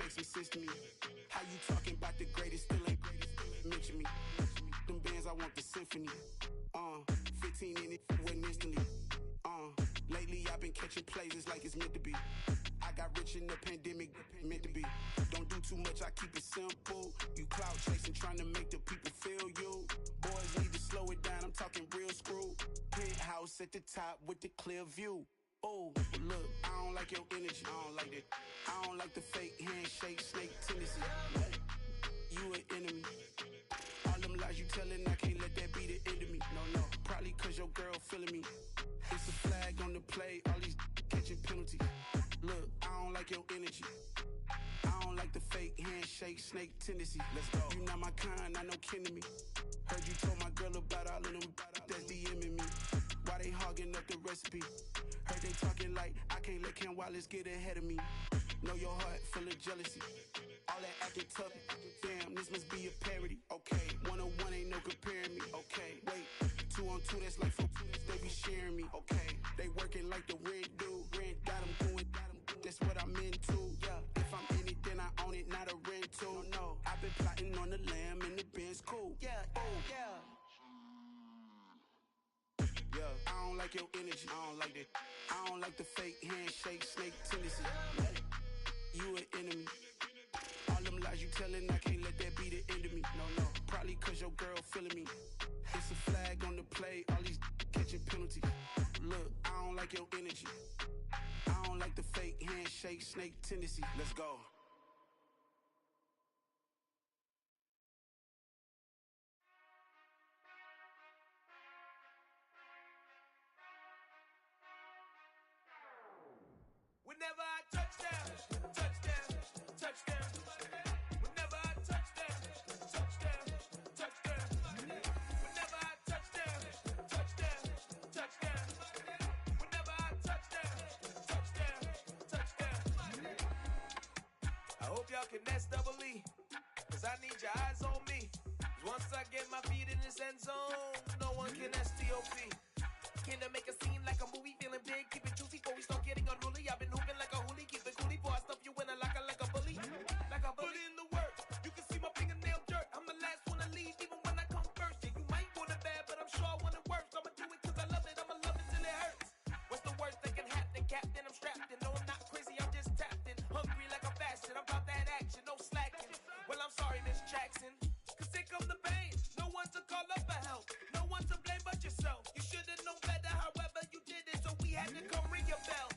make some sense to me. How you talking about the greatest, still ain't mention me. Them bands, I want the symphony. 15 in it, went instantly. Lately I've been catching plays, it's like it's meant to be. I got rich in the pandemic, meant to be. Don't do too much, I keep it simple. You clout chasing, trying to make the people feel you. Boys need to slow it down, I'm talking real screw. Penthouse at the top with the clear view. Oh, look, I don't like your energy, I don't like it. I don't like the fake handshake, snake tendency. You an enemy. All them lies you telling, I can't let that be the end of me. No, probably cause your girl feeling me. It's a flag on the play, all these catching penalties. Look, I don't like your energy. I don't like the fake handshake, snake tendency. Let's go. You not my kind, I know kin to me. Heard you told my girl about all of them that's DMing me. Why they hogging up the recipe? Heard they talking like I can't let Ken Wallace get ahead of me. Know your heart full of jealousy. All that acting tough, damn, this must be a parody. Okay, 101 ain't no comparing me. Okay, wait, 2 on 2, that's like 4 they be sharing me. Okay, they working like the rent do. Rent got them going, that's what I'm into. Yeah, if I'm in it, then I own it, not a rental. No, I've been plotting on the lamb and the Benz cool. Yeah, oh, yeah. Yeah, I don't like your energy, I don't like that. I don't like the fake handshake, snake tendency. You an enemy. All them lies you telling, I can't let that be the end of me. No, probably cause your girl feeling me. It's a flag on the play, all these catching penalties. Look, I don't like your energy. I don't like the fake handshake, snake tendency. Let's go. Whenever I touchdown, touchdown, touchdown. Whenever I touchdown, touchdown, touchdown. Whenever I touchdown, touchdown, touchdown. Whenever I touchdown, touchdown, touchdown. I hope y'all can nest double E, cause I need your eyes on me. Cause once I get my feet in this end zone, no one can STOP. Can I make a scene like a movie, feeling big, keep it juicy before we start getting unruly. I've been hooping like a hoolie, keep it coolie before I stuff you in a locker like a bully. Like a bully. Put in the work, you can see my fingernail dirt. I'm the last one to leave, even when I come first. Yeah, you might want it bad, but I'm sure I want it worse. I'ma do it cause I love it, I'ma love it till it hurts. What's the worst that can happen, Captain? I'm strapped in, no I'm not crazy, I'm just tapped in. Hungry like I'm fasting, I'm about that action, no slacking. Well, I'm sorry, Miss Jackson, cause here come the pain. No one to call up for help, no one to blame but yourself. You should've known better, however you did it, so we had to come ring your bell.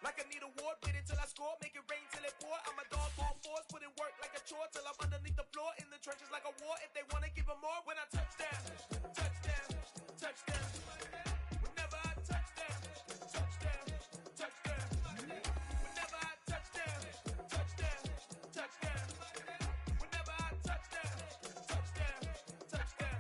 Like I need a ward, wait until I score, make it rain till it pour. I'm a dog on force, put in work like a chore till I'm underneath the floor, in the trenches like a war. If they wanna give them more, when I touchdown, touchdown, touchdown. Whenever I touchdown, touchdown, touchdown. Whenever I touchdown, touchdown, touchdown. Whenever I touchdown, touchdown, touchdown.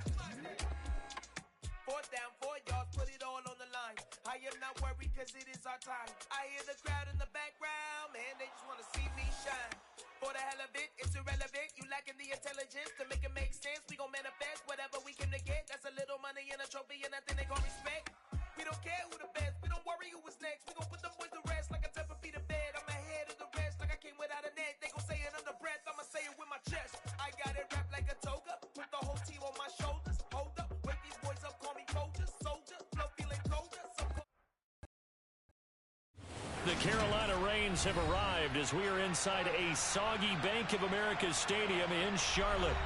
4th down, 4 yards, put it all on the line. I am not worried cause it is our time. I hear the crowd in the background, man, they just wanna see me shine. For the hell of it, it's irrelevant. You lacking the intelligence to make it make sense. We gon' manifest whatever we came to get. That's a little money and a trophy and nothing they call respect. We don't care who the best, we don't worry who was next. We gon' put them boys to rest like a 10 feet of bed. I'm ahead of the rest like I came without a net. They gon' say it under breath, I'ma say it with my chest. I got it wrapped like a toga, put the whole team on my shoulders. Hold up, wake these boys up, call me Folger, soldier, flow feeling colder, so cold. The Carolina Rains have arrived as we are inside a soggy Bank of America Stadium in Charlotte.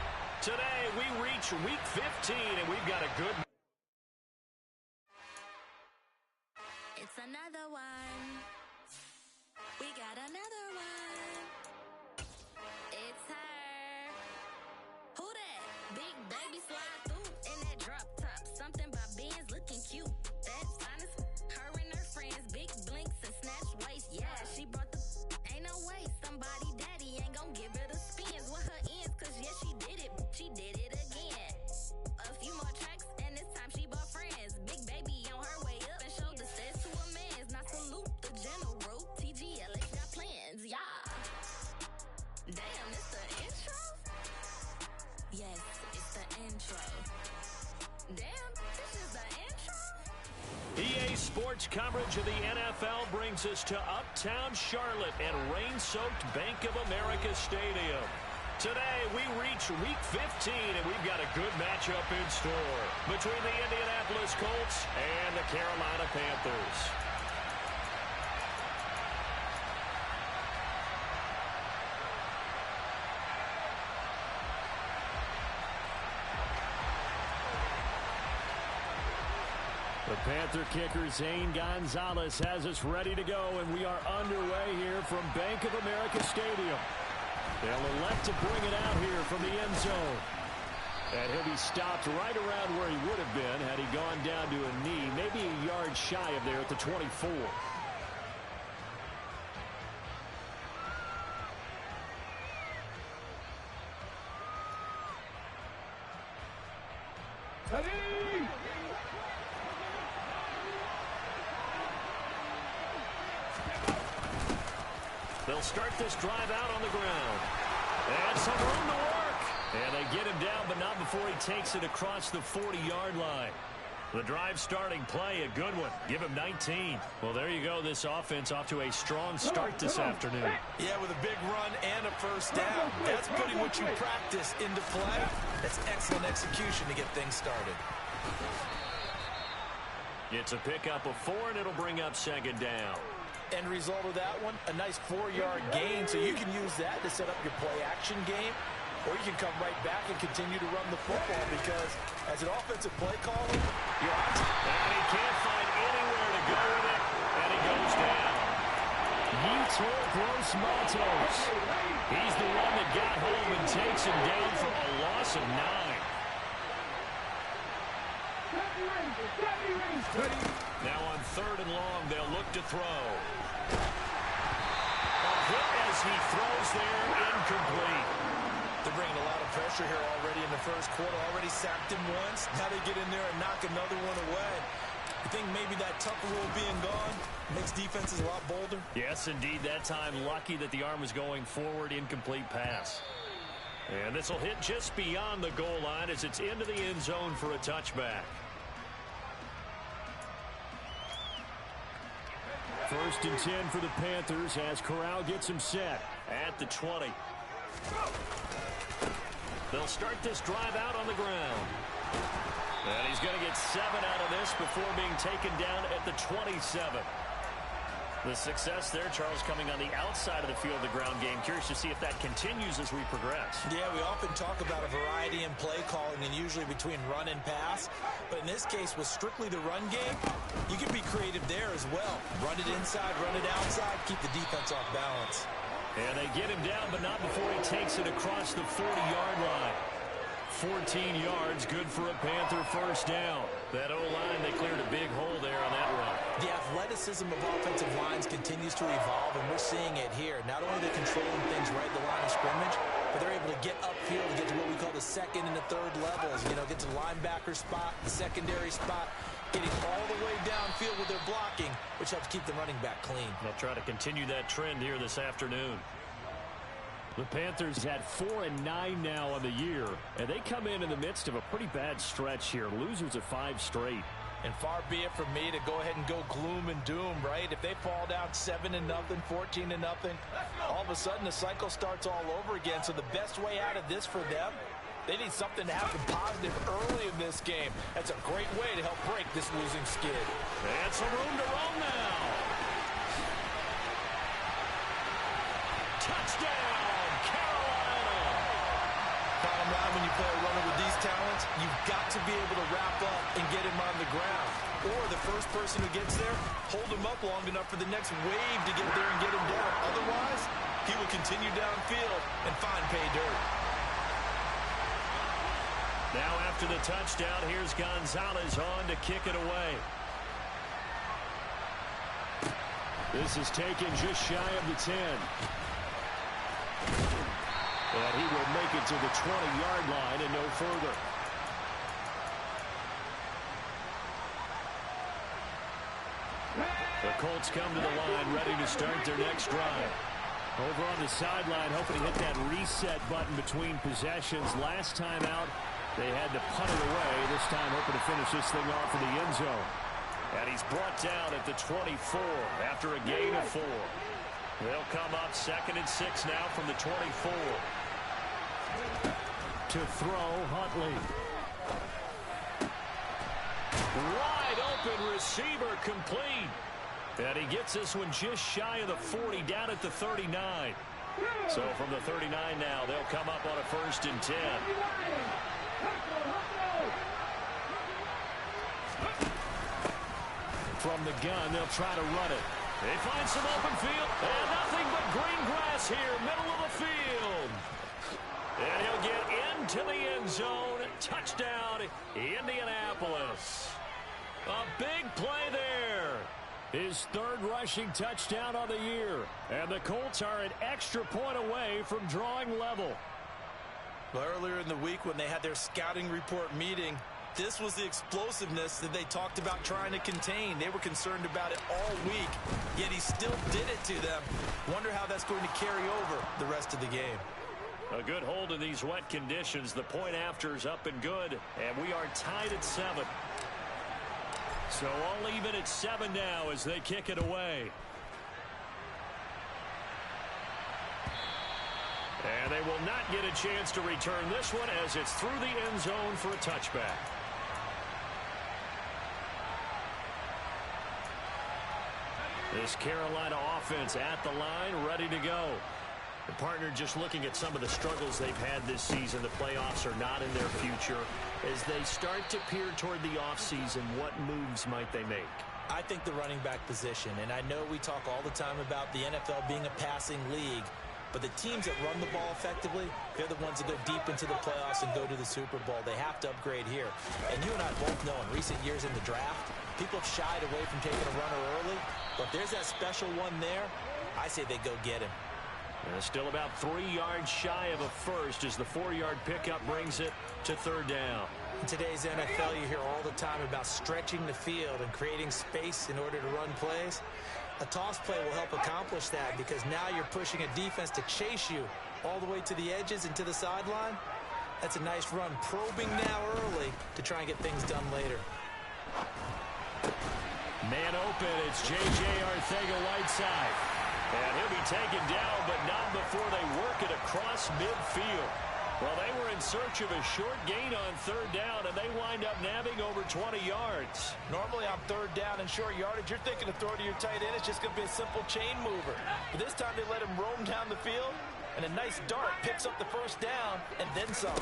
Today, we reach Week 15, and we've got a good... It's another one. We got another one. It's her. Who that? Big baby slide through in that drop top. Something by Benz looking cute. That's honest. Her and her friends, big blinks and snatch waist. Yeah, she brought the... Ain't no way somebody daddy ain't gon' give her the spins with her ends. Cause yeah, she did it. She did it again. A few more tracks and this time she bought friends. Big baby on her way up and showed the steps to a man's. Now salute the general. TGLH got plans, yeah. Damn, it's the intro? Yes, it's the intro. Damn, this is the intro? EA Sports coverage of the NFL brings us to uptown Charlotte and rain-soaked Bank of America Stadium. Today, we reach Week 15, and we've got a good matchup in store between the Indianapolis Colts and the Carolina Panthers. The Panther kicker, Zane Gonzalez, has us ready to go, and we are underway here from Bank of America Stadium. They'll elect to bring it out here from the end zone. And he'll be stopped right around where he would have been had he gone down to a knee, maybe a yard shy of there at the 24. They'll start this drive out on the ground. And some room to work. And they get him down, but not before he takes it across the 40-yard line. The drive starting play, a good one. Give him 19. Well, there you go. This offense off to a strong start this afternoon. Yeah, with a big run and a first down. That's putting what you practice into play. That's excellent execution to get things started. It's a pickup of 4, and it'll bring up second down. End result of that one, a nice 4-yard gain, so you can use that to set up your play-action game, or you can come right back and continue to run the football because as an offensive play caller, you're on to it. And he can't find anywhere to go with it, and he goes down. Yetur Gross-Matos. He's the one that got home and takes him down for a loss of 9. Now on 3rd and long, they'll look to throw. A hit as he throws there, incomplete. They're bringing a lot of pressure here already in the first quarter. Already sacked him once. Now they get in there and knock another one away. I think maybe that tougher rule being gone makes defenses a lot bolder. Yes, indeed. That time, lucky that the arm was going forward, incomplete pass. And this will hit just beyond the goal line as it's into the end zone for a touchback. 1st and 10 for the Panthers as Corral gets him set at the 20. They'll start this drive out on the ground. And he's going to get 7 out of this before being taken down at the 27. The success there, Charles, coming on the outside of the field, the ground game. Curious to see if that continues as we progress. Yeah, we often talk about a variety in play calling and usually between run and pass. But in this case, with strictly the run game, you can be creative there as well. Run it inside, run it outside, keep the defense off balance. And they get him down, but not before he takes it across the 40-yard line. 14 yards, good for a Panther first down. That O-line, they cleared a big hole there on that run. The athleticism of offensive lines continues to evolve, and we're seeing it here. Not only are they controlling things right at the line of scrimmage, but they're able to get upfield and get to what we call the 2nd and the 3rd levels. You know, get to the linebacker spot, the secondary spot, getting all the way downfield with their blocking, which helps keep the running back clean. They'll try to continue that trend here this afternoon. The Panthers had 4-9 now on the year, and they come in the midst of a pretty bad stretch here. Losers of 5 straight. And far be it from me to go ahead and go gloom and doom, right? If they fall down 7-0, 14-0, all of a sudden the cycle starts all over again. So the best way out of this for them, they need something to happen positive early in this game. That's a great way to help break this losing skid. And some room to run now. Touchdown! Bottom line, when you play a runner with these talents, you've got to be able to wrap up and get him on the ground. Or the first person who gets there, hold him up long enough for the next wave to get there and get him down. Otherwise, he will continue downfield and find pay dirt. Now after the touchdown, here's Gonzalez on to kick it away. This is taken just shy of the 10. And he will make it to the 20-yard line and no further. The Colts come to the line, ready to start their next drive. Over on the sideline, hoping to hit that reset button between possessions. Last time out, they had to punt it away. This time, hoping to finish this thing off in the end zone. And he's brought down at the 24 after a gain of 4. They'll come up 2nd and 6 now from the 24. To throw, Huntley. Wide open receiver, complete. And he gets this one just shy of the 40, down at the 39. So from the 39 now, they'll come up on a 1st and 10. From the gun, they'll try to run it. They find some open field, and nothing but green grass here, middle of the field. And he'll get into the end zone. Touchdown, Indianapolis. A big play there. His 3rd rushing touchdown of the year. And the Colts are an extra point away from drawing level. Well, earlier in the week when they had their scouting report meeting, this was the explosiveness that they talked about trying to contain. They were concerned about it all week, yet he still did it to them. Wonder how that's going to carry over the rest of the game. A good hold in these wet conditions. The point after is up and good, and we are tied at 7. So all even at 7 now as they kick it away. And they will not get a chance to return this one as it's through the end zone for a touchback. This Carolina offense at the line, ready to go. The partner just looking at some of the struggles they've had this season. The playoffs are not in their future. As they start to peer toward the offseason, what moves might they make? I think the running back position, and I know we talk all the time about the NFL being a passing league, but the teams that run the ball effectively, they're the ones that go deep into the playoffs and go to the Super Bowl. They have to upgrade here. And you and I both know in recent years in the draft, people have shied away from taking a runner early, but there's that special one there. I say they go get him. Still about 3 yards shy of a first as the 4-yard pickup brings it to 3rd down. In today's NFL, you hear all the time about stretching the field and creating space in order to run plays. A toss play will help accomplish that because now you're pushing a defense to chase you all the way to the edges and to the sideline. That's a nice run, probing now early to try and get things done later. Man open, it's J.J. Arcega-Whiteside. And he'll be taken down, but not before they work it across midfield. Well, they were in search of a short gain on 3rd down, and they wind up nabbing over 20 yards. Normally on 3rd down and short yardage, you're thinking to throw to your tight end. It's just going to be a simple chain mover. But this time they let him roam down the field, and a nice dart picks up the 1st down and then some.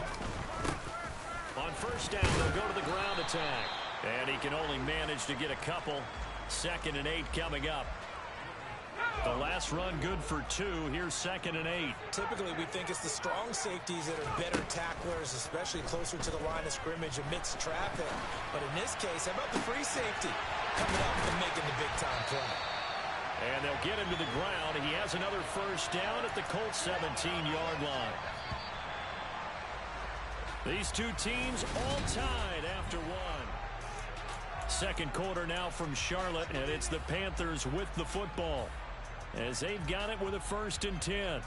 On 1st down, they'll go to the ground attack. And he can only manage to get a couple. 2nd and 8 coming up. The last run good for 2. Here's 2nd and 8. Typically, we think it's the strong safeties that are better tacklers, especially closer to the line of scrimmage amidst traffic. But in this case, how about the free safety coming up and making the big-time play? And they'll get him to the ground. He has another 1st down at the Colts 17-yard line. These two teams all tied after 1. 2nd quarter now from Charlotte, and it's the Panthers with the football as they've got it with a 1st and 10.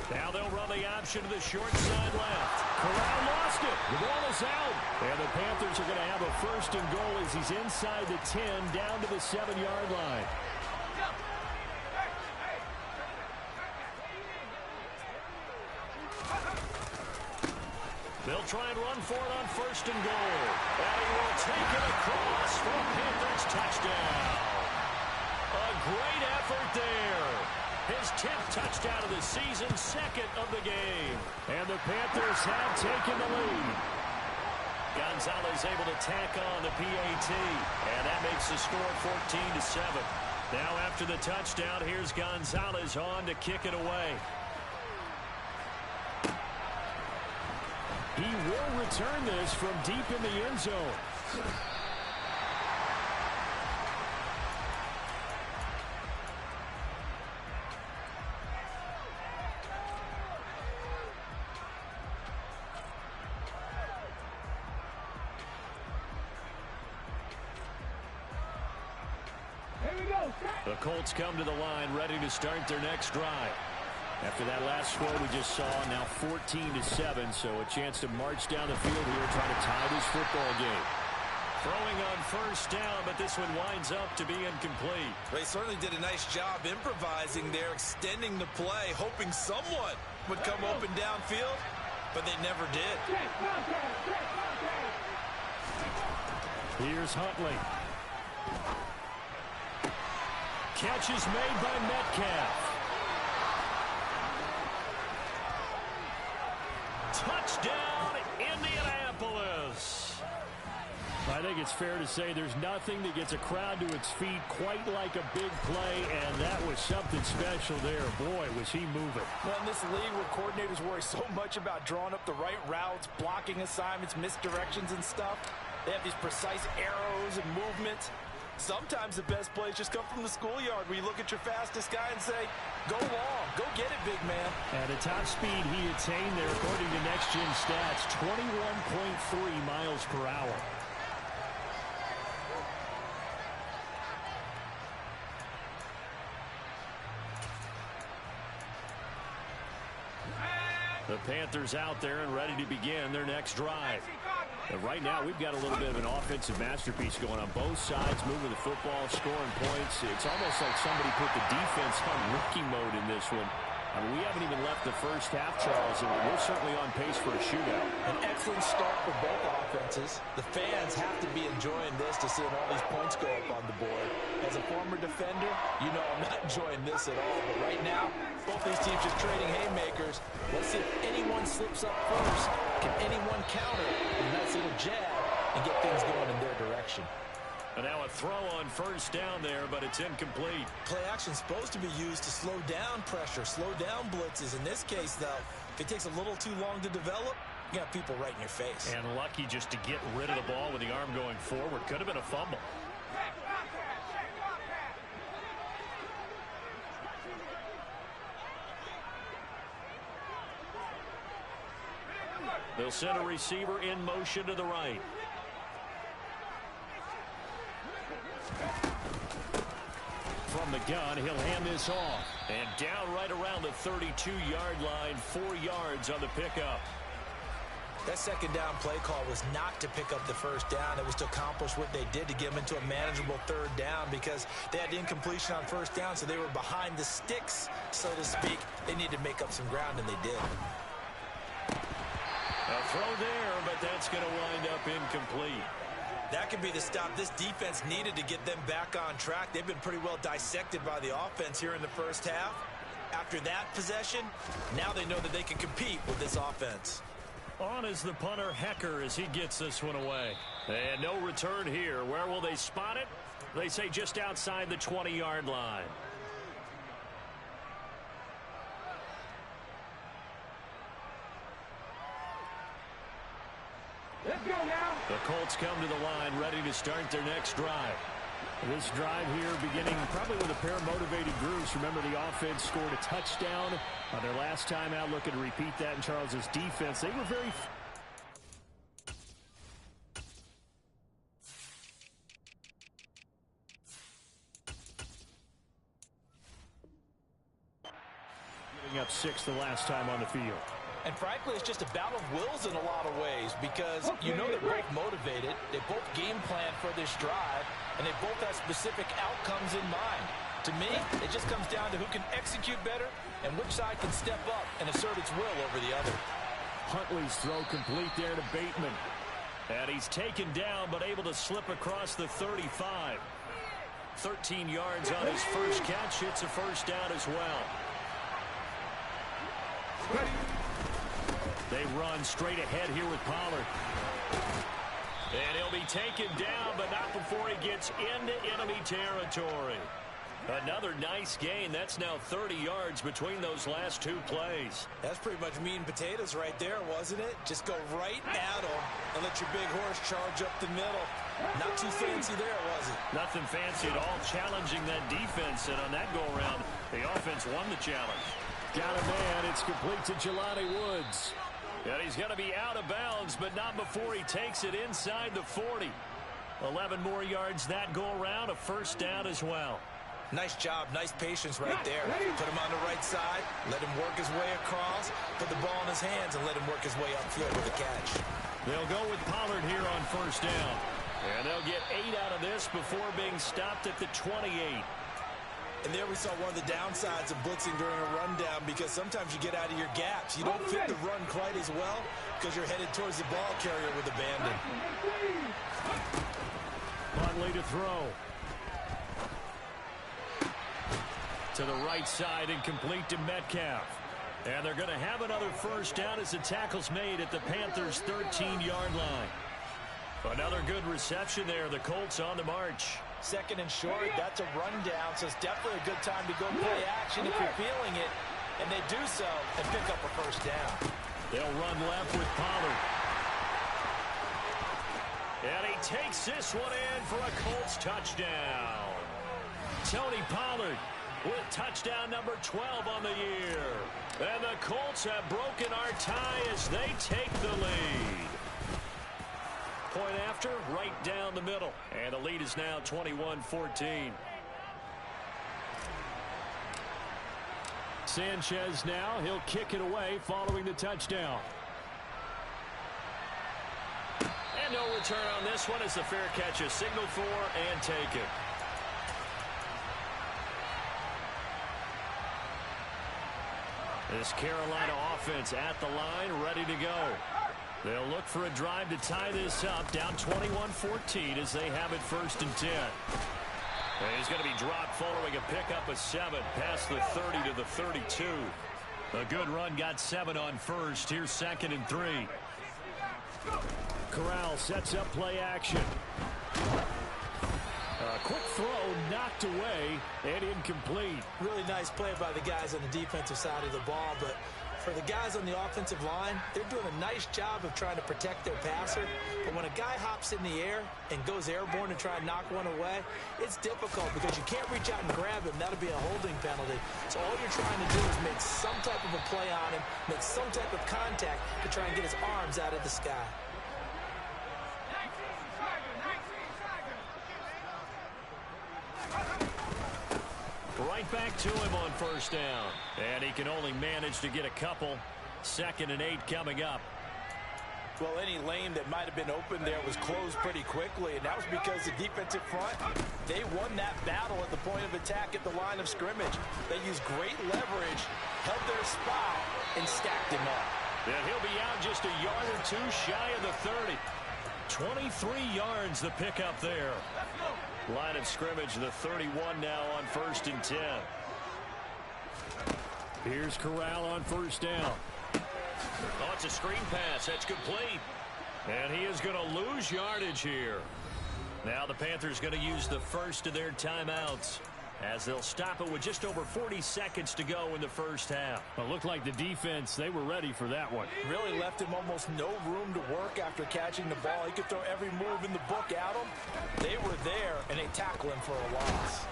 Now they'll run the option to the short side left. Corral lost it. The ball is out. And the Panthers are going to have a 1st and goal as he's inside the 10 down to the 7-yard line. They'll try and run for it on 1st and goal. And he will take it across for a Panthers touchdown. A great effort there. His 10th touchdown of the season, 2nd of the game. And the Panthers have taken the lead. Gonzalez able to tack on the PAT. And that makes the score 14-7. Now after the touchdown, here's Gonzalez on to kick it away. He will return this from deep in the end zone. Here we go. The Colts come to the line ready to start their next drive. After that last score we just saw, now 14-7, so a chance to march down the field here, trying to tie this football game. Throwing on first down, but this one winds up to be incomplete. They certainly did a nice job improvising there, extending the play, hoping someone would come open downfield, but they never did. Here's Huntley. Catch is made by Metcalf. Touchdown, Indianapolis. I think it's fair to say there's nothing that gets a crowd to its feet quite like a big play, and that was something special there. Boy, was he moving. Well, in this league where coordinators worry so much about drawing up the right routes, blocking assignments, misdirections and stuff, they have these precise arrows and movements. Sometimes the best plays just come from the schoolyard where you look at your fastest guy and say, go long, go get it, big man. At the top speed he attained there, according to Next Gen Stats, 21.3 miles per hour. The Panthers out there and ready to begin their next drive. And right now, we've got a little bit of an offensive masterpiece going on both sides, moving the football, scoring points. It's almost like somebody put the defense on rookie mode in this one. I mean, we haven't even left the first half, Charles, and we're certainly on pace for a shootout. An excellent start for both offenses. The fans have to be enjoying this to see all these points go up on the board. As a former defender, you know I'm not enjoying this at all. But right now, both these teams just trading haymakers. Let's see if anyone slips up first. Can anyone counter a nice little jab and get things going in their direction? And now a throw on first down there, but it's incomplete. Play action's supposed to be used to slow down pressure, slow down blitzes. In this case, though, if it takes a little too long to develop, you got people right in your face. And lucky just to get rid of the ball with the arm going forward. Could have been a fumble. They'll send a receiver in motion to the right. From the gun, he'll hand this off. And down right around the 32-yard line, 4 yards on the pickup. That second down play call was not to pick up the first down. It was to accomplish what they did to get them into a manageable third down because they had incompletion on first down, so they were behind the sticks, so to speak. They needed to make up some ground, and they did. A throw there, but that's going to wind up incomplete. That could be the stop this defense needed to get them back on track. They've been pretty well dissected by the offense here in the first half. After that possession, now they know that they can compete with this offense. On is the punter, Hecker, as he gets this one away. And no return here. Where will they spot it? They say just outside the 20-yard line. Let's go now. The Colts come to the line, ready to start their next drive. This drive here beginning probably with a pair of motivated groups. Remember, the offense scored a touchdown on their last time out, looking to repeat that in Charles's defense. They were very... giving up 6 the last time on the field. And frankly, it's just a battle of wills in a lot of ways because you know they're both motivated. They both game plan for this drive, and they both have specific outcomes in mind. To me, it just comes down to who can execute better and which side can step up and assert its will over the other. Huntley's throw complete there to Bateman. And he's taken down but able to slip across the 35. 13 yards on his first catch. It's a first down as well. They run straight ahead here with Pollard. And he'll be taken down, but not before he gets into enemy territory. Another nice gain. That's now 30 yards between those last 2 plays. That's pretty much meat and potatoes right there, wasn't it? Just go right at them and let your big horse charge up the middle. Not too fancy there, was it? Nothing fancy at all, challenging that defense. And on that go-around, the offense won the challenge. Got a man. It's complete to Jelani Woods. And he's going to be out of bounds, but not before he takes it inside the 40. 11 more yards that go around, a first down as well. Nice job, nice patience right there. Put him on the right side, let him work his way across, put the ball in his hands, and let him work his way upfield with a catch. They'll go with Pollard here on first down. And they'll get 8 out of this before being stopped at the 28. And there we saw one of the downsides of blitzing during a rundown, because sometimes you get out of your gaps. You don't fit the run quite as well because you're headed towards the ball carrier with abandon. Huntley to throw. To the right side and complete to Metcalf. And they're going to have another first down as the tackle's made at the Panthers' 13-yard line. Another good reception there. The Colts on the march. Second and short, that's a rundown, so it's definitely a good time to go play action if you're feeling it. And they do so and pick up a first down. They'll run left with Pollard. And he takes this one in for a Colts touchdown. Tony Pollard with touchdown number 12 on the year. And the Colts have broken our tie as they take the lead. Point after, right down the middle. And the lead is now 21-14. Sanchez now, he'll kick it away following the touchdown. And no return on this one as the fair catch is signaled for and taken. This Carolina offense at the line, ready to go. They'll look for a drive to tie this up, down 21-14 as they have it first and 10. And he's going to be dropped following a pickup of 7 past the 30 to the 32. A good run, got 7 on first. Here's second and 3. Corral sets up play action. A quick throw knocked away and incomplete. Really nice play by the guys on the defensive side of the ball, but for the guys on the offensive line, they're doing a nice job of trying to protect their passer. But when a guy hops in the air and goes airborne to try and knock one away, it's difficult because you can't reach out and grab him. That'll be a holding penalty. So all you're trying to do is make some type of a play on him, make some type of contact to try and get his arms out of the sky. Right back to him on first down. And he can only manage to get a couple. Second and 8 coming up. Well, any lane that might have been open there was closed pretty quickly, and that was because the defensive front, they won that battle at the point of attack at the line of scrimmage. They used great leverage, held their spot, and stacked him up. And he'll be out just a yard or two shy of the 30. 23 yards the pickup there. Line of scrimmage, the 31 now on first and 10. Here's Corral on first down. Oh, it's a screen pass. That's complete. And he is going to lose yardage here. Now the Panthers going to use the first of their timeouts as they'll stop it with just over 40 seconds to go in the first half. It looked like the defense, they were ready for that one. Really left him almost no room to work after catching the ball. He could throw every move in the book at him. They were there, and they tackle him for a loss.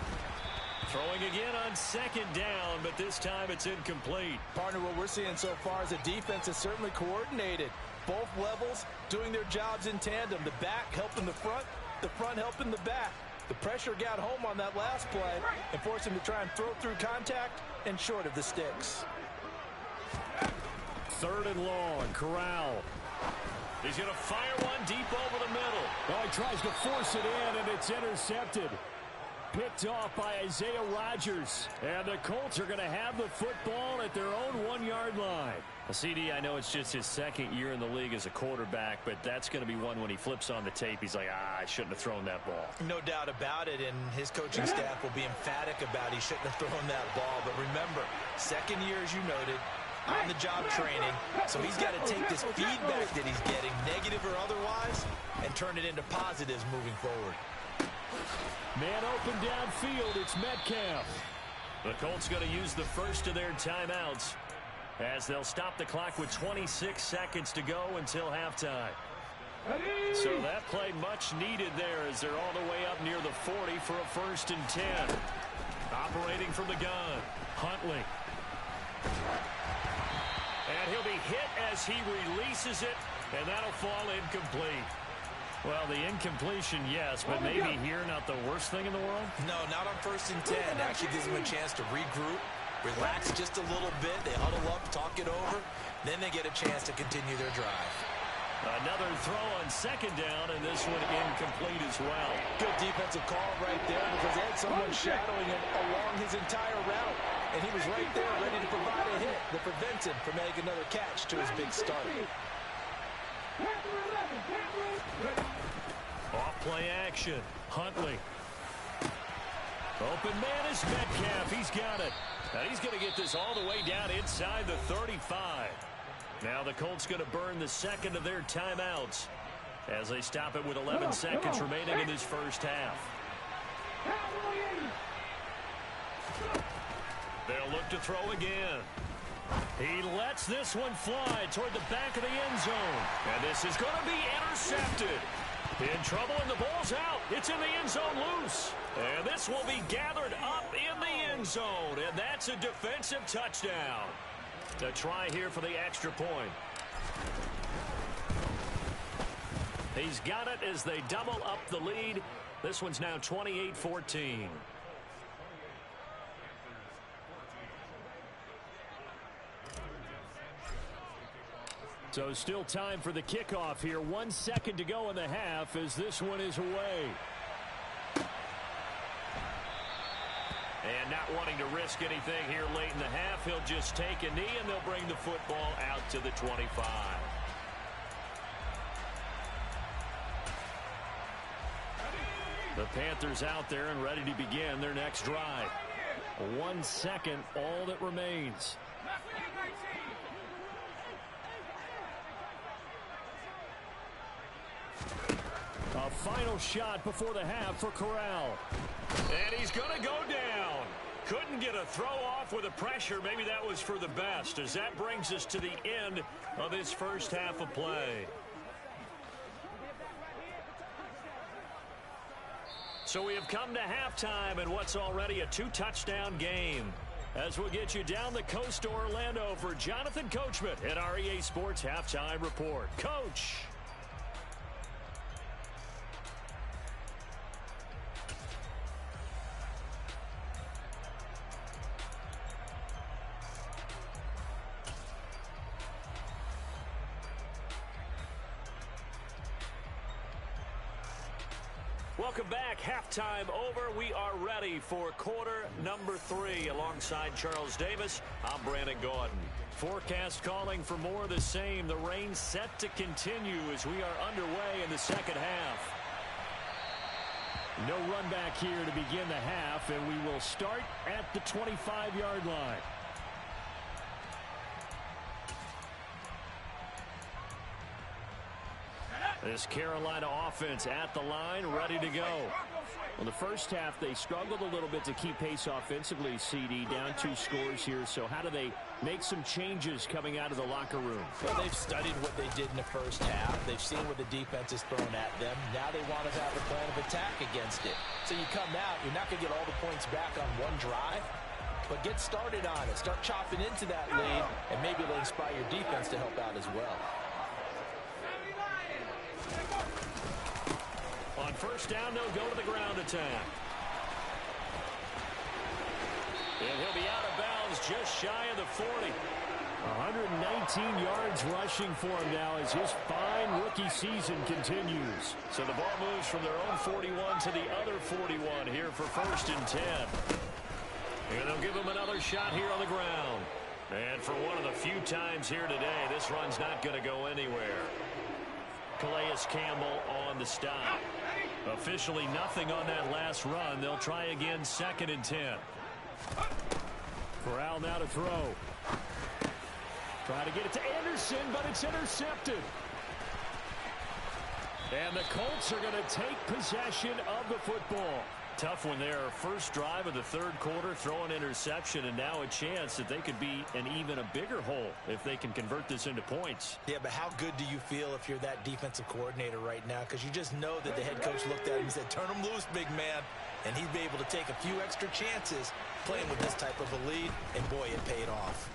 Throwing again on second down, but this time it's incomplete. Partner, what we're seeing so far is the defense is certainly coordinated. Both levels doing their jobs in tandem. The back helping the front helping the back. The pressure got home on that last play and forced him to try and throw through contact and short of the sticks. Third and long, Corral. He's going to fire one deep over the middle. Oh, he tries to force it in, and it's intercepted. Picked off by Isaiah Rodgers. And the Colts are going to have the football at their own 1-yard line. Well, CD, I know it's just his second year in the league as a quarterback, but that's going to be one when he flips on the tape. He's like, I shouldn't have thrown that ball. No doubt about it, and his coaching staff will be emphatic about he shouldn't have thrown that ball. But remember, second year, as you noted, on-the-job training, so he's got to take this feedback that he's getting, negative or otherwise, and turn it into positives moving forward. Man open downfield, it's Metcalf. The Colts going to use the first of their timeouts as they'll stop the clock with 26 seconds to go until halftime. So that play much needed there as they're all the way up near the 40 for a first and 10. Operating from the gun, Huntley. And he'll be hit as he releases it, and that'll fall incomplete. Well, the incompletion, yes, but maybe here not the worst thing in the world? No, not on 1st and 10. It actually gives them a chance to regroup, relax just a little bit. They huddle up, talk it over. Then they get a chance to continue their drive. Another throw on 2nd down, and this one incomplete as well. Good defensive call right there because they had someone shadowing him along his entire route. And he was right there ready to provide a hit that prevents him from making another catch to his big start. Off play action. Huntley. Open man is Metcalf. He's got it. And he's going to get this all the way down inside the 35. Now the Colts going to burn the 2nd of their timeouts as they stop it with 11 seconds remaining in this first half. They'll look to throw again. He lets this one fly toward the back of the end zone. And this is going to be intercepted. In trouble, and the ball's out. It's in the end zone loose. And this will be gathered up in the end zone. And that's a defensive touchdown. A try here for the extra point. He's got it as they double up the lead. This one's now 28-14. So still time for the kickoff here. 1 second to go in the half as this one is away. And not wanting to risk anything here late in the half, he'll just take a knee and they'll bring the football out to the 25. The Panthers out there and ready to begin their next drive. 1 second, all that remains. A final shot before the half for Corral. And he's going to go down. Couldn't get a throw off with the pressure. Maybe that was for the best, as that brings us to the end of this first half of play. So we have come to halftime in what's already a 2-touchdown game. As we'll get you down the coast to Orlando for Jonathan Coachman at our EA Sports Halftime Report. Coach. Welcome back. Halftime over. We are ready for quarter number 3 alongside Charles Davis. I'm Brandon Gordon. Forecast calling for more of the same. The rain set to continue as we are underway in the second half. No run back here to begin the half, and we will start at the 25-yard line. This Carolina offense at the line, ready to go. Well, the first half, they struggled a little bit to keep pace offensively, CD, down 2 scores here. So how do they make some changes coming out of the locker room? Well, they've studied what they did in the first half. They've seen what the defense has thrown at them. Now they want to have a plan of attack against it. So you come out, you're not going to get all the points back on one drive, but get started on it. Start chopping into that lead, and maybe it'll inspire your defense to help out as well. On first down, they'll go to the ground attack. And he'll be out of bounds just shy of the 40. 119 yards rushing for him now as his fine rookie season continues. So the ball moves from their own 41 to the other 41 here for 1st and 10. And they'll give him another shot here on the ground. And for one of the few times here today, this run's not going to go anywhere. Calais Campbell on the stop. Officially nothing on that last run. They'll try again 2nd and 10. Corral now to throw. Try to get it to Anderson, but it's intercepted. And the Colts are going to take possession of the football. Tough one there. First drive of the 3rd quarter, throw an interception, and now a chance that they could be in even a bigger hole if they can convert this into points. Yeah, but how good do you feel if you're that defensive coordinator right now? Because you just know that the head coach looked at him and said, turn him loose, big man. And he'd be able to take a few extra chances playing with this type of a lead, and boy, it paid off.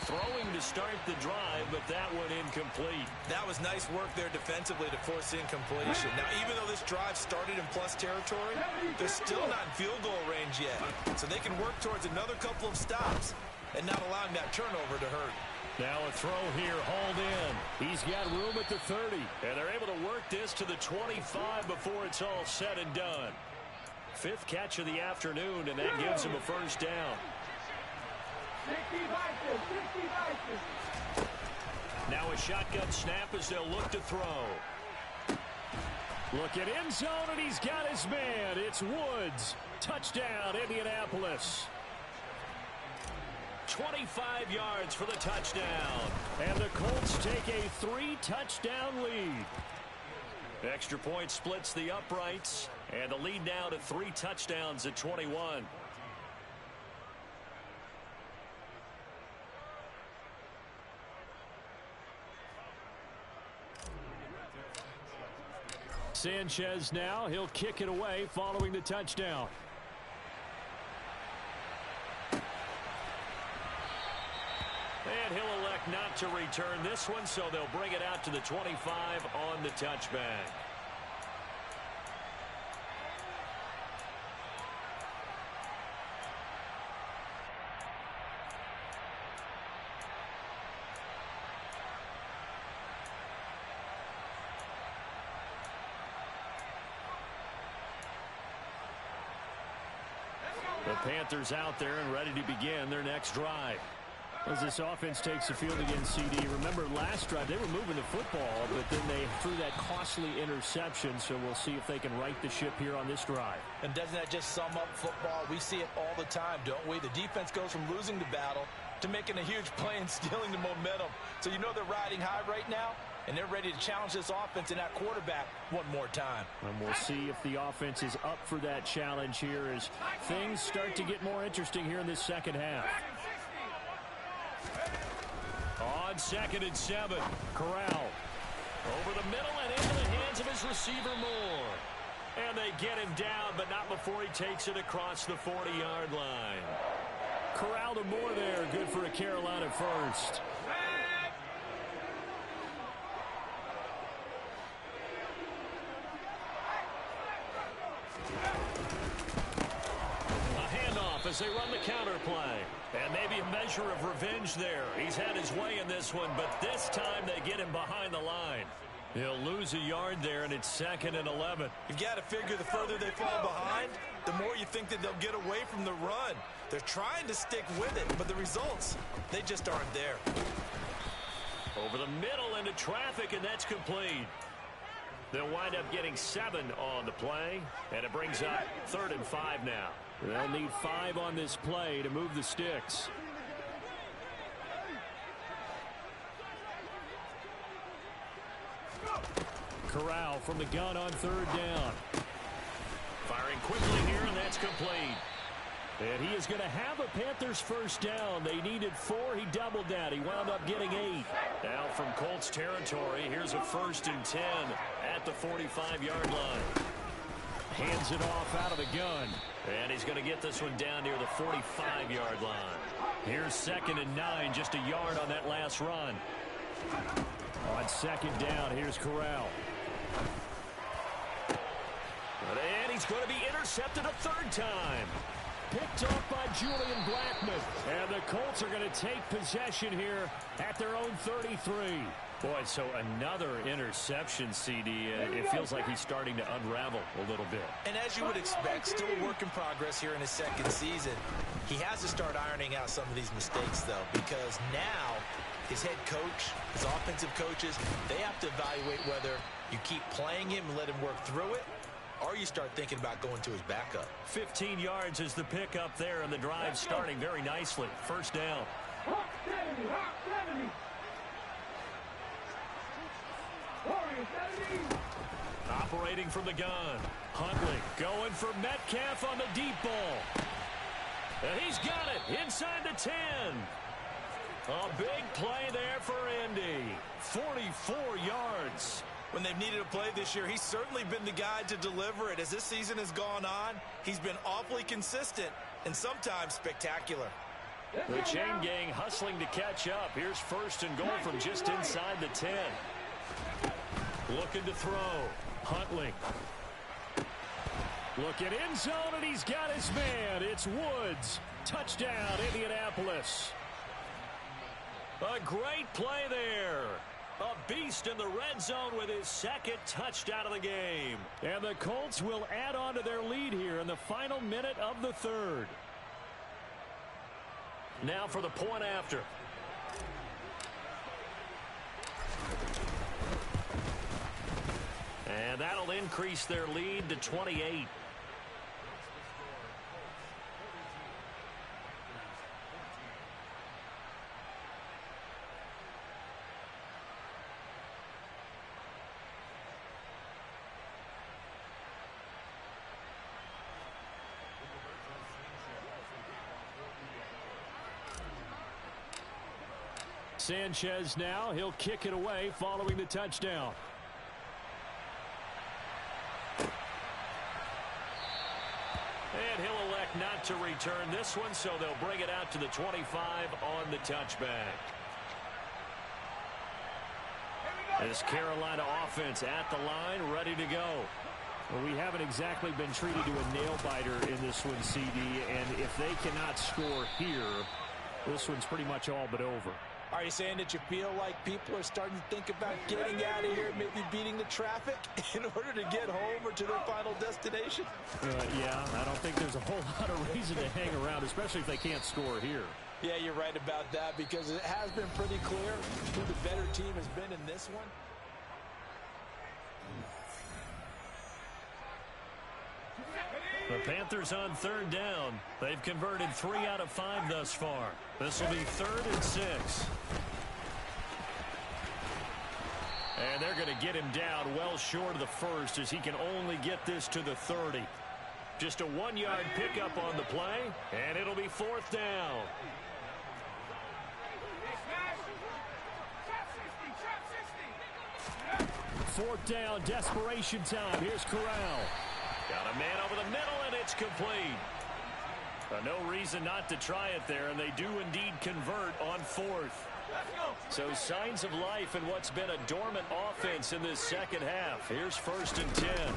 Throwing to start the drive, but that one incomplete. That was nice work there defensively to force incompletion. Now, even though this drive started in plus territory, they're still not in field goal range yet. So they can work towards another couple of stops and not allowing that turnover to hurt. Now a throw here, hauled in. He's got room at the 30. And they're able to work this to the 25 before it's all said and done. 5th catch of the afternoon, and that gives him a first down. Now a shotgun snap as they'll look to throw. Look at end zone, and he's got his man. It's Woods. Touchdown, Indianapolis. 25 yards for the touchdown. And the Colts take a 3-touchdown lead. Extra point splits the uprights. And the lead now to 3 touchdowns at 21. Sanchez now. He'll kick it away following the touchdown. And he'll elect not to return this one, so they'll bring it out to the 25 on the touchback. The Panthers out there and ready to begin their next drive. As this offense takes the field against CD, remember last drive they were moving the football, but then they threw that costly interception, so we'll see if they can right the ship here on this drive. And doesn't that just sum up football? We see it all the time, don't we? The defense goes from losing the battle to making a huge play and stealing the momentum. So you know they're riding high right now, and they're ready to challenge this offense and that quarterback one more time. And we'll see if the offense is up for that challenge here as things start to get more interesting here in this second half. On 2nd and 7, Corral. Over the middle and into the hands of his receiver Moore. And they get him down, but not before he takes it across the 40-yard line. Corral to Moore there, good for a Carolina first. As they run the counter play. And maybe a measure of revenge there. He's had his way in this one, but this time they get him behind the line. He'll lose a yard there, and it's 2nd and 11. You've got to figure the further they fall behind, the more you think that they'll get away from the run. They're trying to stick with it, but the results, they just aren't there. Over the middle into traffic, and that's complete. They'll wind up getting 7 on the play, and it brings up 3rd and 5 now. They'll need 5 on this play to move the sticks. Corral from the gun on 3rd down. Firing quickly here, and that's complete. And he is going to have a Panthers first down. They needed 4. He doubled that. He wound up getting 8. Now from Colts territory, here's a 1st and 10 at the 45-yard line. Hands it off out of the gun. And he's going to get this one down near the 45-yard line. Here's 2nd and 9, just a yard on that last run. On 2nd down, here's Corral. And he's going to be intercepted a 3rd time. Picked off by Julian Blackmon. And the Colts are going to take possession here at their own 33. Boy, so another interception, CD. It feels like he's starting to unravel a little bit. And as you would expect, still a work in progress here in his 2nd season. He has to start ironing out some of these mistakes, though, because now his head coach, his offensive coaches, they have to evaluate whether you keep playing him and let him work through it, or you start thinking about going to his backup. 15 yards is the pickup there, and the drive starting very nicely. First down. Operating from the gun. Huntley going for Metcalf on the deep ball. And he's got it inside the 10. A big play there for Indy. 44 yards. When they've needed a play this year, he's certainly been the guy to deliver it. As this season has gone on, he's been awfully consistent and sometimes spectacular. The chain gang hustling to catch up. Here's first and goal from just inside the 10. Looking to throw. Huntley. Looking end zone, and he's got his man. It's Woods. Touchdown, Indianapolis. A great play there. A beast in the red zone with his second touchdown of the game. And the Colts will add on to their lead here in the final minute of the third. Now for the point after. And that'll increase their lead to 28. Sanchez now, he'll kick it away following the touchdown. And he'll elect not to return this one, so they'll bring it out to the 25 on the touchback. This Carolina offense at the line, ready to go. Well, we haven't exactly been treated to a nail-biter in this one, CD, and if they cannot score here, this one's pretty much all but over. Are you saying that you feel like people are starting to think about getting out of here, maybe beating the traffic in order to get home or to their final destination? Yeah, I don't think there's a whole lot of reason to hang around, especially if they can't score here. Yeah, you're right about that because it has been pretty clear who the better team has been in this one. The Panthers on third down. They've converted 3 out of 5 thus far. This will be 3rd and 6. And they're going to get him down well short of the first as he can only get this to the 30. Just a 1-yard pickup on the play, and it'll be 4th down. Fourth down, desperation time. Here's Corral. Got a man over the middle, and it's complete. No reason not to try it there, and they do indeed convert on 4th. So signs of life in what's been a dormant offense in this second half. Here's 1st and 10.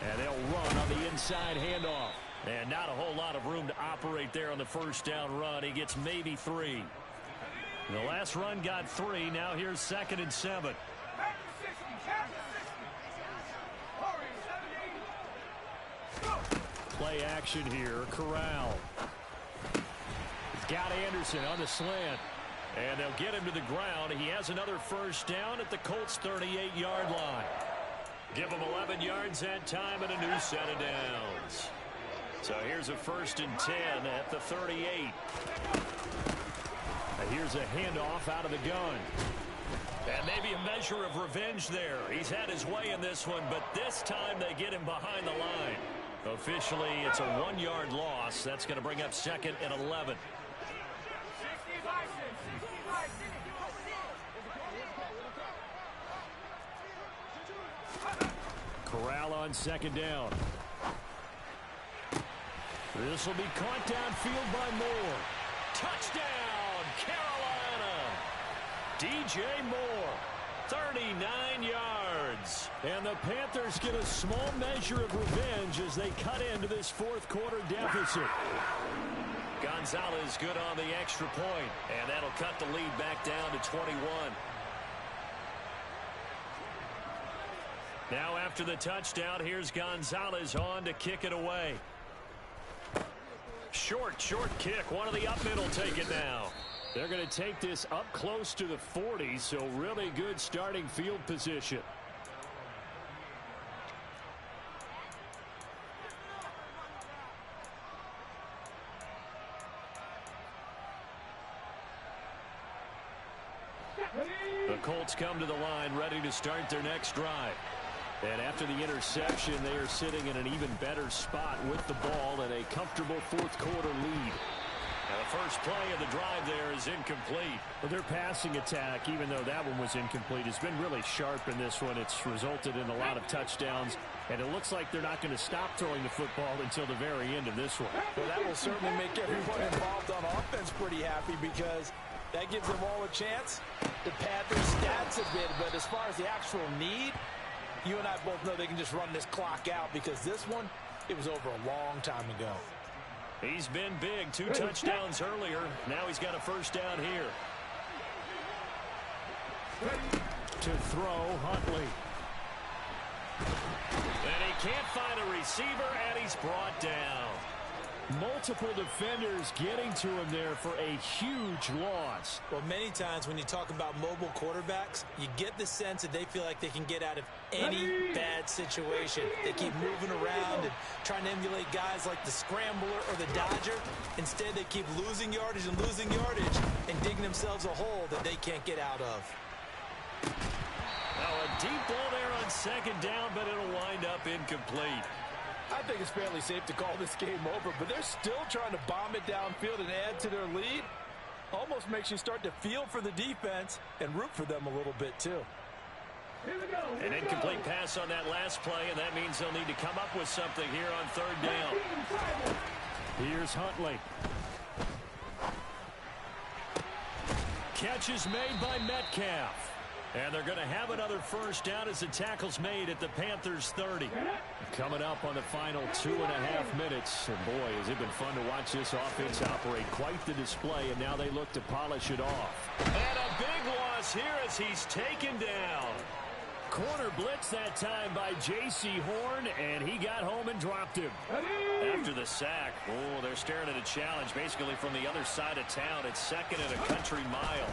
And they'll run on the inside handoff. And not a whole lot of room to operate there on the first down run. He gets maybe 3. The last run got 3. Now here's 2nd and 7. Play action here. Corral. He's got Anderson on the slant. And they'll get him to the ground. He has another first down at the Colts' 38-yard line. Give him 11 yards that time and a new set of downs. So here's a 1st and 10 at the 38. And here's a handoff out of the gun. And maybe a measure of revenge there. He's had his way in this one, but this time they get him behind the line. Officially, it's a 1-yard loss. That's going to bring up 2nd and 11. Corral on 2nd down. This will be caught downfield by Moore. Touchdown, Carolina. DJ Moore, 39 yards. And the Panthers get a small measure of revenge as they cut into this 4th quarter deficit. Gonzalez good on the extra point, and that'll cut the lead back down to 21. Now after the touchdown, here's Gonzalez on to kick it away. Short kick. One of the up middle take it now. They're going to take this up close to the 40, so really good starting field position. The Colts come to the line ready to start their next drive. And after the interception, they are sitting in an even better spot with the ball and a comfortable 4th quarter lead. Now the first play of the drive there is incomplete. Well, their passing attack, even though that one was incomplete, has been really sharp in this one. It's resulted in a lot of touchdowns And it looks like they're not going to stop throwing the football until the very end of this one. Well, that will certainly make everyone involved on offense pretty happy because that gives them all a chance to pad their stats a bit. But as far as the actual need, you and I both know they can just run this clock out because this one, it was over a long time ago. He's been big. 2 touchdowns earlier. Now he's got a first down here. To throw, Huntley. And he can't find a receiver, and he's brought down. Multiple defenders getting to him there for a huge loss. Well, many times when you talk about mobile quarterbacks, you get the sense that they feel like they can get out of any bad situation. They keep moving around and trying to emulate guys like the scrambler or the dodger. Instead, they keep losing yardage and digging themselves a hole that they can't get out of. Now a deep ball there on second down, but it'll wind up incomplete. I think it's fairly safe to call this game over, but they're still trying to bomb it downfield and add to their lead. Almost makes you start to feel for the defense and root for them a little bit too. An incomplete pass on that last play, and that means they'll need to come up with something here on third down. Here's Huntley. Catch is made by Metcalf. And they're going to have another first down as the tackle's made at the Panthers' 30. Coming up on the final 2.5 minutes. And boy, has it been fun to watch this offense operate. Quite the display, and now they look to polish it off. And a big loss here as he's taken down. Corner blitz that time by J.C. Horn, and he got home and dropped him. After the sack, oh, they're staring at a challenge basically from the other side of town. It's second and a country mile.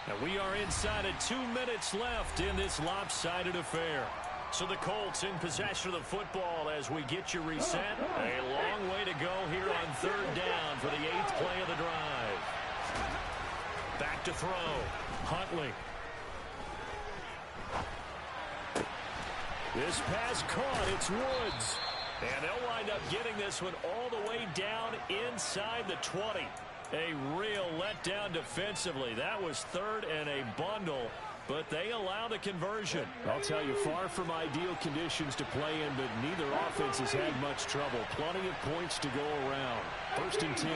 And we are inside of 2 minutes left in this lopsided affair. So the Colts in possession of the football as we get you reset. A long way to go here on third down for the 8th play of the drive. Back to throw. Huntley. This pass caught. It's Woods. And they'll wind up getting this one all the way down inside the 20. A real letdown defensively. That was third and a bundle, but they allow the conversion. I'll tell you, far from ideal conditions to play in, but neither offense has had much trouble. Plenty of points to go around. 1st and 10.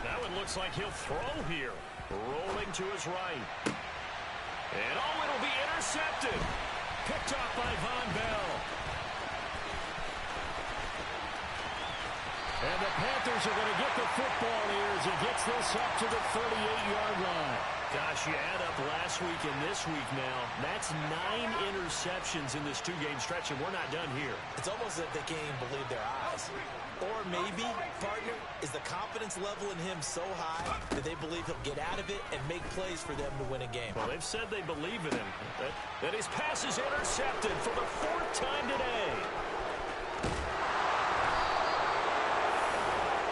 That one looks like he'll throw here. Rolling to his right. And oh, it'll be intercepted. Picked off by Von Bell. And the Panthers are going to get the football here as he gets this up to the 38-yard line. Gosh, you add up last week and this week now. That's 9 interceptions in this 2-game stretch, and we're not done here. It's almost as if they can't even believe their eyes. Or maybe, partner, is the confidence level in him so high that they believe he'll get out of it and make plays for them to win a game. Well, they've said they believe in him. That his pass is intercepted for the 4th time today.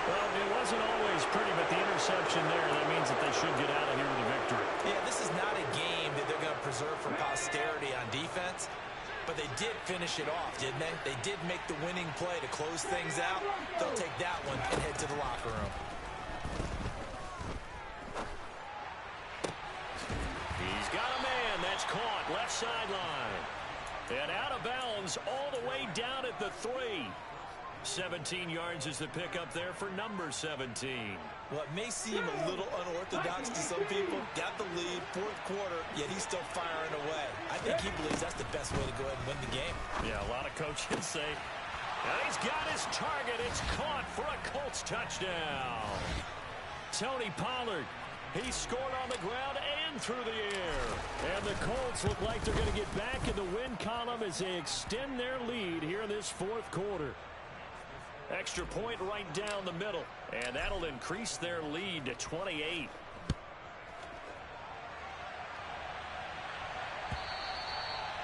Well, it wasn't always pretty, but the interception there, that means that they should get out of here with a victory. Yeah, this is not a game that they're going to preserve for posterity on defense, but they did finish it off, didn't they? They did make the winning play to close things out. They'll take that one and head to the locker room. He's got a man. That's caught. Left sideline. And out of bounds all the way down at the 3. 17 yards is the pickup there for number 17. Well, it may seem a little unorthodox to some people. Got the lead, 4th quarter, yet he's still firing away. I think he believes that's the best way to go ahead and win the game. Yeah, a lot of coaches say, and he's got his target. It's caught for a Colts touchdown. Tony Pollard, he scored on the ground and through the air. And the Colts look like they're going to get back in the win column as they extend their lead here in this 4th quarter. Extra point right down the middle, and that'll increase their lead to 28.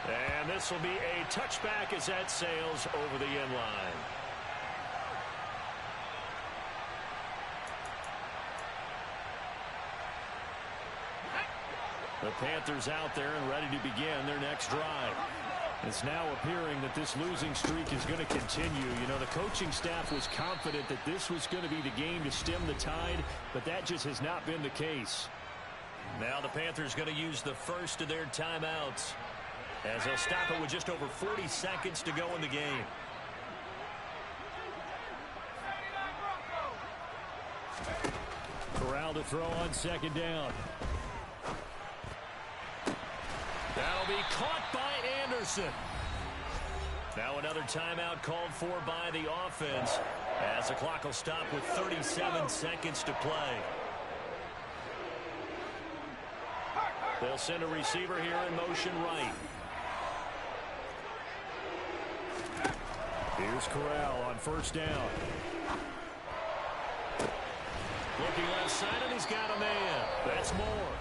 And this will be a touchback as that sails over the end line. The Panthers out there and ready to begin their next drive. It's now appearing that this losing streak is going to continue. You know, the coaching staff was confident that this was going to be the game to stem the tide, but that just has not been the case. Now the Panthers going to use the first of their timeouts as they'll stop it with just over 40 seconds to go in the game. Corral to throw on second down. That'll be caught by Anderson. Now another timeout called for by the offense as the clock will stop with 37 seconds to play. They'll send a receiver here in motion right. Here's Corral on first down. Looking left side, and he's got a man. That's more.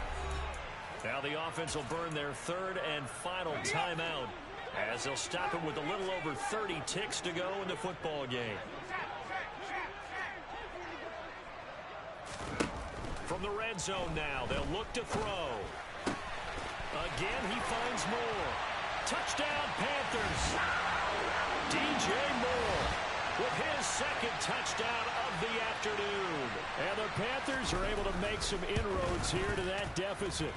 Now the offense will burn their third and final timeout as they'll stop it with a little over 30 ticks to go in the football game. From the red zone now, they'll look to throw. Again, he finds Moore. Touchdown, Panthers. DJ Moore with his second touchdown of the afternoon. And the Panthers are able to make some inroads here to that deficit.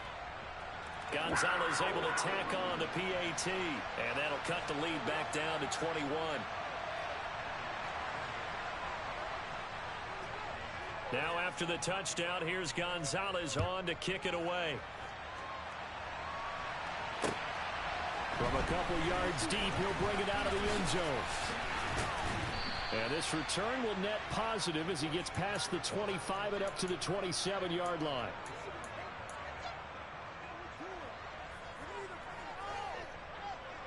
Gonzalez able to tack on the PAT, and that'll cut the lead back down to 21. Now after the touchdown, here's Gonzalez on to kick it away. From a couple yards deep, he'll bring it out of the end zone. And this return will net positive as he gets past the 25 and up to the 27-yard line.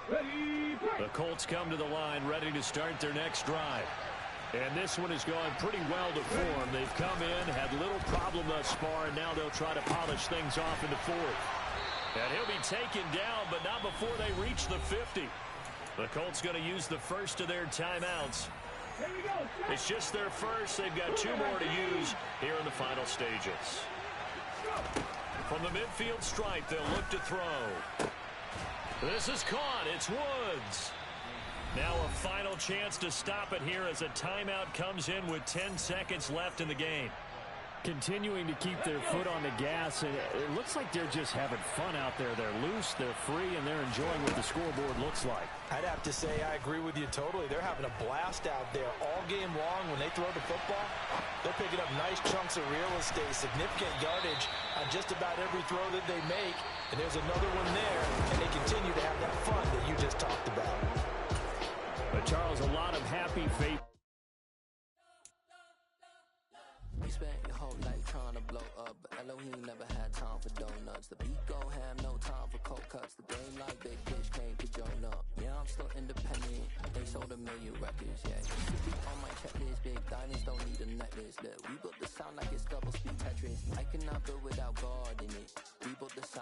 The Colts come to the line ready to start their next drive. And this one is going pretty well to form. They've come in, had little problem thus far, and now they'll try to polish things off in the fourth. And he'll be taken down, but not before they reach the 50. The Colts going to use the first of their timeouts. It's just their first. They've got two more to use here in the final stages. From the midfield stripe, they'll look to throw. This is caught. It's Woods. Now a final chance to stop it here as a timeout comes in with 10 seconds left in the game. Continuing to keep their foot on the gas, and it looks like they're just having fun out there. They're loose, they're free, and they're enjoying what the scoreboard looks like. I'd have to say I agree with you totally. They're having a blast out there all game long. When they throw the football, they're picking up nice chunks of real estate, significant yardage on just about every throw that they make. And there's another one there, and they continue to have that fun that you just talked about. But Charles, a lot of happy faith. You spent your whole life trying to blow up, but Elohim never had time for donuts. The beat go ham, no time for cold cuts. The game like big fish came to join up. Yeah, I'm still independent. They sold 1 million records, yeah. City on my checklist, big diamonds don't need a necklace. Look, we built the sound like it's double speed Tetris. I cannot build without God in it. We built the sound.